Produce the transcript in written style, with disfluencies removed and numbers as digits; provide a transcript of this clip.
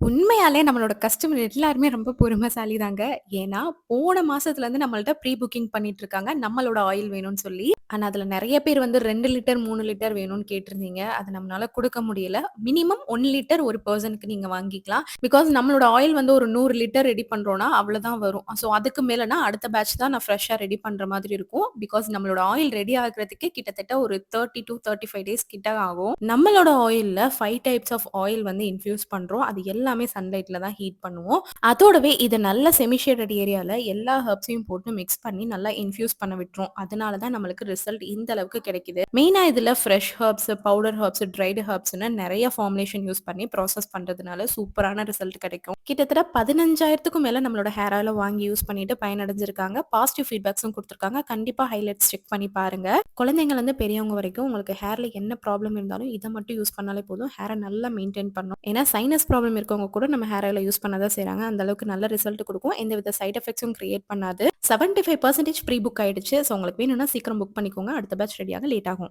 உண்மையாலே நம்மளோட கஸ்டமர் எல்லாருமே ரொம்ப பொறுமைசாலி தாங்க. ஏன்னா, போன மாசத்துலருந்து நம்மள்ட்ட ப்ரீ புக்கிங் பண்ணிட்டு இருக்காங்க. நம்மளோட ஆயில் வேணும்னு சொல்லி. ஆனா, அதுல நெறைய பேர் வந்து 2 லிட்டர், 3 லிட்டர் வேணும்னு கேட்டிருந்தீங்க. அது நம்மனால குடுக்க முடியல. மினிமம் 1 லிட்டர் ஒரு பெர்சனுக்கு நீங்க வாங்கிக்கலாம். பிகாஸ் நம்மளோட ஆயில் வந்து ஒரு 100 லிட்டர் ரெடி பண்றோம்னா, அவ்வளதான் வரும். ஸோ அதுக்கு மேலனா அடுத்த பேட்ச் தான் நான் ஃப்ரெஷ்ஷா ரெடி பண்ற மாதிரி இருக்கும். பிகாஸ் நம்மளோட ஆயில் ரெடி ஆகுறதுக்கே கிட்டத்தட்ட ஒரு 30 டூ 35 டேஸ் கிட்ட ஆகும். நம்மளோட ஆயில்ல 5 டைப்ஸ் ஆஃப் ஆயில் வந்து இன்ஃப்யூஸ் பண்றோம். அது எல்லாமே சன்லைட்ல தான் ஹீட் பண்ணுவோம். அதோடவே இத நல்ல செமி ஷேடட் ஏரியால எல்லா ஹெர்ப்ஸையும் போட்டு மிக்ஸ் பண்ணி நல்லா இன்ஃப்யூஸ் பண்ண விட்டுரும். அதனால தான் நம்மளுக்கு ரிசல்ட் இந்த அளவுக்கு கிடைக்குது. மெயினா இதுல fresh herbs, powder herbs, dried ஹெர்ப்ஸ்ன்னு நெறைய ஃபார்முலேஷன் யூஸ் பண்ணி ப்ராசஸ் பண்றதுனால சூப்பரான ரிசல்ட் கிடைக்கும். கிட்டத்தட்ட 15,000க்கும் மேல நம்மளோட ஹேர் ஆயில வாங்கி யூஸ் பண்ணிட்டு பயனடைஞ்சிருக்காங்க. பாசிட்டிவ் ஃபீட்பேக்ஸும் குடுத்துருக்காங்க. கண்டிப்பா ஹைலைட்ஸ் செக் பண்ணி பாருங்க. குழந்தைங்கள்லேருந்து பெரியவங்க வரைக்கும் உங்களுக்கு ஹேர்ல என்ன ப்ராப்ளம் இருந்தாலும் இத மட்டும் யூஸ் பண்ணாலே போதும். ஹேர நல்லா மெயின்டெயின் பண்ணும். ஏன்னா சைனஸ் ப்ராப்ளம் இருக்கவங்க கூட நம்ம ஹேர் ஆயில யூஸ் பண்ண தான் செய்றாங்க. அந்த அளவுக்கு நல்ல ரிசல்ட் குடுக்கும். எந்தவித சைட் எஃபெக்ட்ஸும் கிரியேட் பண்ணாது. 75% ப்ரீ புக் ஆயிடுச்சு. ஸோ உங்களுக்கு வேணும்னா சீக்கிரம் புக் பண்ணிக்கோங்க. அடுத்த பேட்ச் ரெடியாக லேட் ஆகும்.